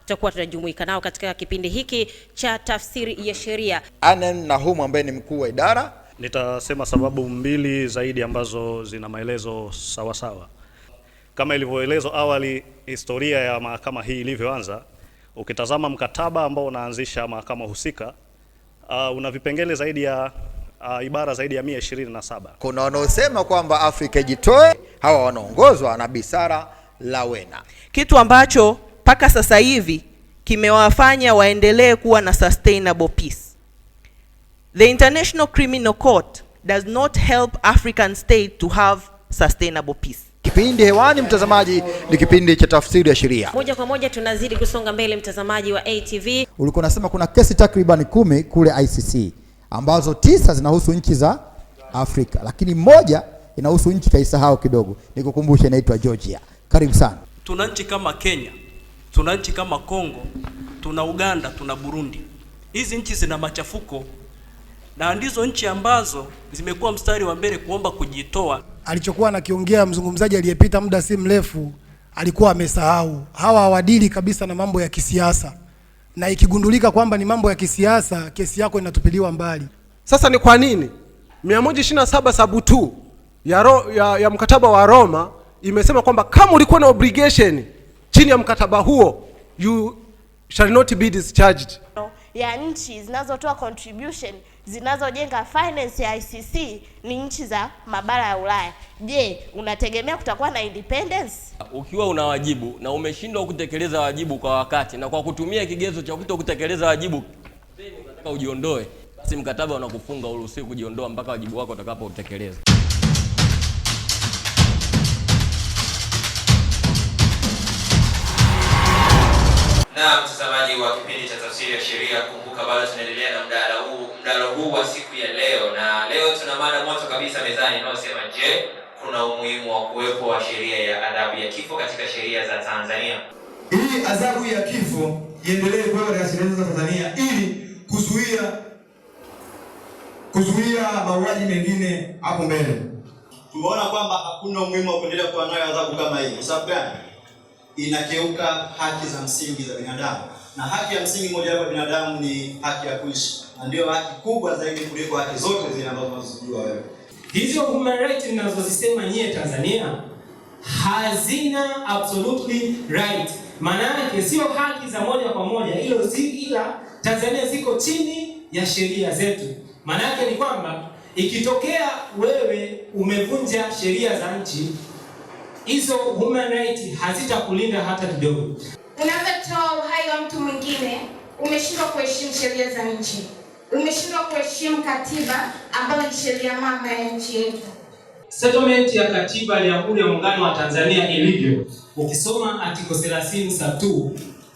tutakuwa tunajumuika nao katika kipindi hiki cha tafsiri ya sheria. Anen Nahumu ambaye ni mkuu wa idara. Nitasema sababu mbili zaidi ambazo zina maelezo sawa. Kama ilivyoelezwa awali, historia ya mahakama hii ilivyoanza, ukitazama mkataba ambao unaanzisha mahakama husika, una vipengele zaidi ya ibara zaidi ya 127. Kuna wanaosema kwamba Afrika ijitoe, hawa wanaongozwa na Bi Sarah Lawena, kitu ambacho mpaka sasa hivi kimewafanya waendelee kuwa na sustainable peace. The International Criminal Court does not help African state to have sustainable peace. Kipindi hewani mtazamaji ni kipindi cha tafsiri ya sheria. Moja kwa moja tunazidi kusonga mbele mtazamaji wa ATV. Ulikuwa unasema kuna kesi takriban 10 kule ICC ambazo 9 zinahusu nchi za Afrika, lakini moja inahusu nchi kaisahau kidogo. Nikukumbushe inaitwa Georgia. Karibu sana. Tuna nchi kama Kenya, tuna nchi kama Kongo, tuna Uganda, tuna Burundi. Hizi nchi zina machafuko na ndizo nchi ambazo zimekuwa mstari wa mbele kuomba kujitoa. Alichokuwa anakiongea mzungumzaji aliyepita muda si mrefu alikuwa amesahau. Hawa hawadili kabisa na mambo ya kisiasa. Na ikigundulika kwamba ni mambo ya kisiasa, kesi yako inatupiliwa mbali. Sasa ni kwa nini 127 sabu 2 ya mkataba wa Roma imesema kwamba kama ulikuwa na obligation chini ya mkataba huo, you shall not be discharged. Ya nchi zinazotoa contribution zinazojenga finance ya ICC ni nchi za mabara ya Ulaya. Je, unategemea kutakuwa na independence? Ukiwa una wajibu na umeshindwa kutekeleza wajibu kwa wakati na kwa kutumia kigezo cha kutokutekeleza wajibu unataka ujiondoe, basi mkataba unakufunga, uruhusiwi kujiondoa mpaka wajibu wako utakapotekeleza. Na mtazamaji wa kipindi cha tafsiri ya sheria, kumbuka bado tunaendelea na mdahalo huu wa siku ya leo, na leo tuna mada moto kabisa mezani inayosema, je, kuna umuhimu wa kuwepo wa sheria ya adhabu ya kifo katika sheria za Tanzania? Ili adhabu ya kifo iendelee kuwepo katika sheria za Tanzania ili kuzuia mauaji mengine hapo mbele. Tumeona kwamba hakuna umuhimu wa kuendelea kuwa nayo adhabu kama hii. Kwa sababu gani? Inakeuka haki za msingi za binadamu. Na haki ya msingi moja ya binadamu ni haki ya kuishi. Na ndio haki kubwa zaidi kuliko haki zote zile ambazo unazijua wewe. Hizo human rights ninazozisema nyie Tanzania hazina absolutely right. Maana yake sio haki za moja kwa moja, ila Tanzania ziko chini ya sheria zetu. Maana yake ni kwamba ikitokea wewe umevunja sheria za nchi, hizo human rights hazitakulinda hata kidogo. Unavyotoa uhai wa mtu mwingine, umeshindwa kuheshimu sheria za nchi. Umeshindwa kuheshimu katiba ambayo ni sheria mama ya nchi yetu. Settlement ya katiba ya Jamhuri ya Muungano wa Tanzania ilivyo, ukisoma article 30(2)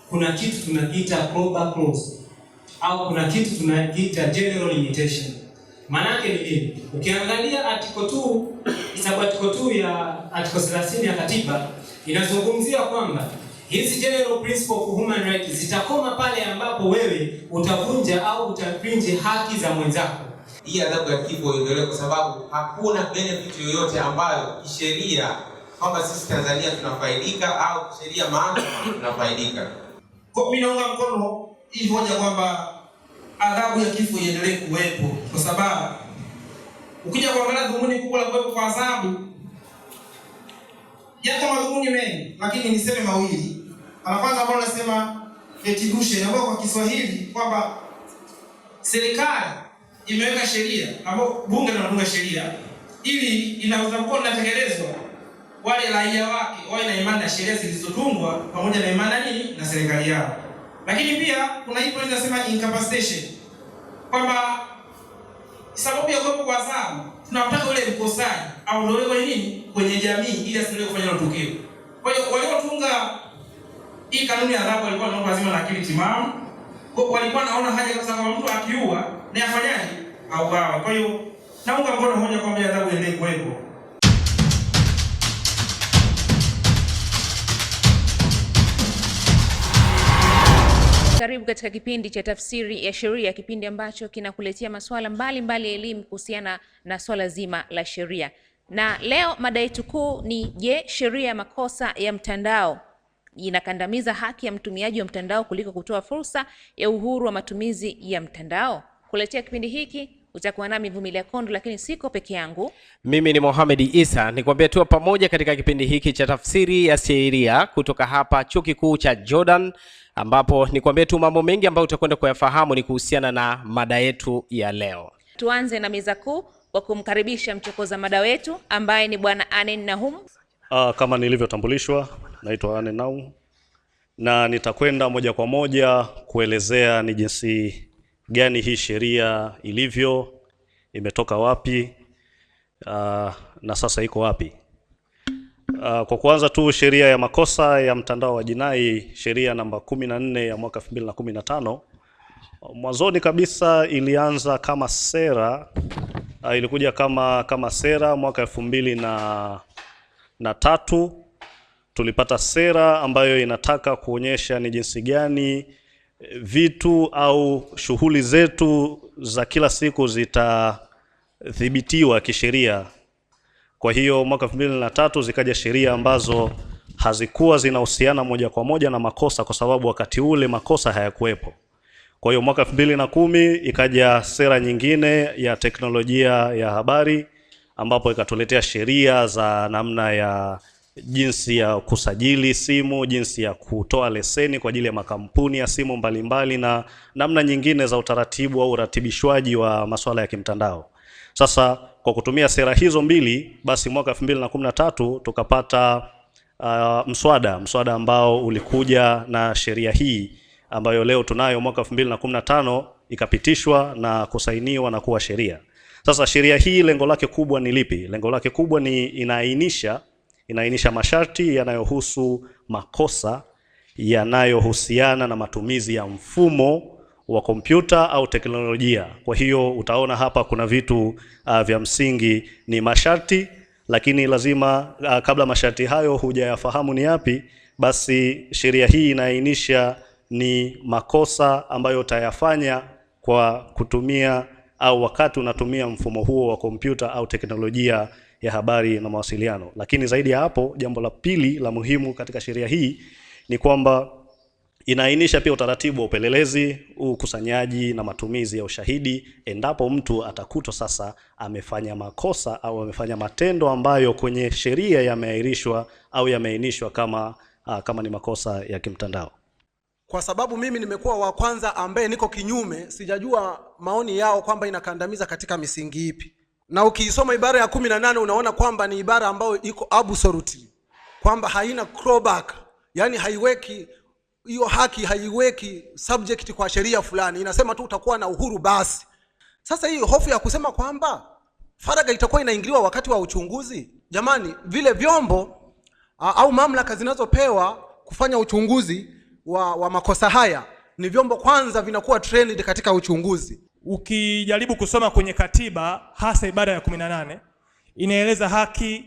kuna kitu tunakiita clawback clause au kuna kitu tunakiita general limitation. Maana yake ni nini? Ukiangalia article 2, article 2 ya article 30 ya katiba inazungumzia kwamba hizi general principle of human rights zitakoma pale ambapo wewe utavunja au utafringe haki za mwenzako. Hii adhabu ya kifo iendelee kwa sababu hakuna benefit yoyote ambayo kisheria kwamba sisi Tanzania tunafaidika au sheria maalum tunafaidika. Kwa mimi naunga mkono hii hoja kwamba adhabu ya kifo iendelee kuwepo, kwa sababu ukija kuangalia dhumuni kubwa la kuwepo kwa adhabu, yako madhumuni mengi, lakini niseme mawili. Kwanza ambao nasema retribution, ambao kwa Kiswahili kwamba serikali imeweka sheria, ambao bunge linatunga sheria ili inaweza kuwa inatekelezwa, wale raia wake wawe na imani na sheria zilizotungwa pamoja na imani na serikali yao. Lakini pia kuna hii point inasema incapacitation, kwamba sababu ya kuwepo kwa adhabu tunataka yule mkosaji aondolewe kwenye jamii ili asiendelee kufanya tukio. Kwa hiyo waliotunga hii kanuni ya adhabu walikuwa wanaona lazima na akili timamu. Kwa walikuwa naona haja kwa sababu mtu akiua na afanyaje auawe. Kwa hiyo naunga mkono hoja kwamba adhabu iendelee kuwepo. Karibu katika kipindi cha tafsiri ya sheria, kipindi ambacho kinakuletea masuala mbalimbali ya elimu kuhusiana na swala zima la sheria. Na leo mada yetu kuu ni, je, sheria ya makosa ya mtandao inakandamiza haki ya mtumiaji wa mtandao kuliko kutoa fursa ya uhuru wa matumizi ya mtandao? Kuletea kipindi hiki utakuwa nami Vumilia Kondo, lakini siko peke yangu. Mimi ni Mohamed Isa, nikwambia tu pamoja katika kipindi hiki cha tafsiri ya sheria kutoka hapa Chuo Kikuu cha Jordan, ambapo nikwambia tu mambo mengi ambayo utakwenda kuyafahamu ni kuhusiana na mada yetu ya leo. Tuanze na meza kuu kwa kumkaribisha mchokoza mada wetu ambaye ni Bwana Anen Nahum. Kama nilivyotambulishwa, naitwa Anen Nahum na nitakwenda moja kwa moja kuelezea ni jinsi gani hii sheria ilivyo, imetoka wapi, na sasa iko wapi. Kwa kwanza tu, sheria ya makosa ya mtandao wa jinai, sheria namba 14 ya mwaka 2015, mwanzoni kabisa ilianza kama sera, ilikuja kama sera mwaka 2003. Tulipata sera ambayo inataka kuonyesha ni jinsi gani vitu au shughuli zetu za kila siku zitathibitiwa kisheria. Kwa hiyo mwaka 2003 zikaja sheria ambazo hazikuwa zinahusiana moja kwa moja na makosa, kwa sababu wakati ule makosa hayakuwepo. Kwa hiyo mwaka 2010 ikaja sera nyingine ya teknolojia ya habari, ambapo ikatuletea sheria za namna ya jinsi ya kusajili simu, jinsi ya kutoa leseni kwa ajili ya makampuni ya simu mbalimbali, na namna nyingine za utaratibu au uratibishwaji wa masuala ya kimtandao. Sasa kwa kutumia sera hizo mbili, basi mwaka 2013 tukapata mswada ambao ulikuja na sheria hii ambayo leo tunayo. Mwaka 2015 ikapitishwa na kusainiwa na kuwa sheria. Sasa sheria hii lengo lake kubwa ni lipi? Lengo lake kubwa ni inaainisha masharti yanayohusu makosa yanayohusiana na matumizi ya mfumo wa kompyuta au teknolojia. Kwa hiyo utaona hapa kuna vitu vya msingi, ni masharti, lakini lazima kabla masharti hayo hujayafahamu ni yapi, basi sheria hii inaainisha ni makosa ambayo utayafanya kwa kutumia au wakati unatumia mfumo huo wa kompyuta au teknolojia ya habari na mawasiliano. Lakini zaidi ya hapo, jambo la pili la muhimu katika sheria hii ni kwamba inaainisha pia utaratibu wa upelelezi, ukusanyaji na matumizi ya ushahidi endapo mtu atakutwa sasa amefanya makosa au amefanya matendo ambayo kwenye sheria yameainishwa au yameainishwa kama ni makosa ya kimtandao. Kwa sababu mimi nimekuwa wa kwanza ambaye niko kinyume, sijajua maoni yao kwamba inakandamiza katika misingi ipi. Na ukiisoma ibara ya 18 unaona kwamba ni ibara ambayo iko absolute, kwamba haina clawback, yani haiweki hiyo haki, haiweki subject kwa sheria fulani, inasema tu utakuwa na uhuru basi. Sasa hii hofu ya kusema kwamba faragha itakuwa inaingiliwa wakati wa uchunguzi, jamani, vile vyombo au mamlaka zinazopewa kufanya uchunguzi wa makosa haya ni vyombo kwanza vinakuwa trained katika uchunguzi. Ukijaribu kusoma kwenye katiba, hasa ibara ya 18 inaeleza haki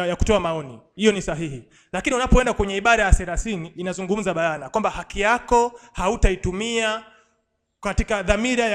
ya kutoa maoni, hiyo ni sahihi. Lakini unapoenda kwenye ibara ya 30 inazungumza bayana kwamba haki yako hautaitumia katika dhamira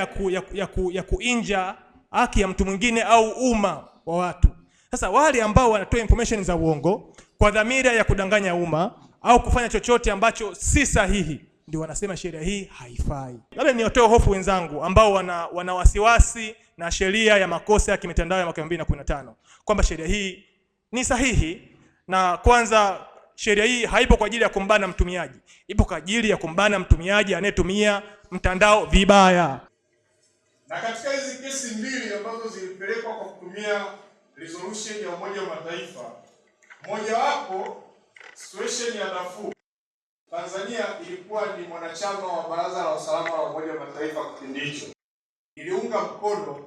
ya kuinja haki ya mtu mwingine au umma wa watu. Sasa wale ambao wanatoa information za uongo kwa dhamira ya kudanganya umma au kufanya chochote ambacho si sahihi, ndio wanasema sheria hii haifai. Labda niotoe hofu wenzangu ambao wana wasiwasi na sheria ya makosa ya kimitandao ya mwaka 2015 kwamba sheria hii ni sahihi. Na kwanza, sheria hii haipo kwa ajili ya kumbana mtumiaji, ipo kwa ajili ya kumbana mtumiaji anayetumia mtandao vibaya. Na katika hizi kesi mbili ambazo zilipelekwa kwa kutumia resolution ya Umoja wa Mataifa, mojawapo situation ya Darfur, Tanzania ilikuwa ni mwanachama wa Baraza la Usalama la Umoja wa Mataifa kipindi hicho, iliunga mkono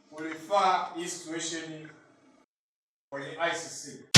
kulifaa hii situation kwenye ICC.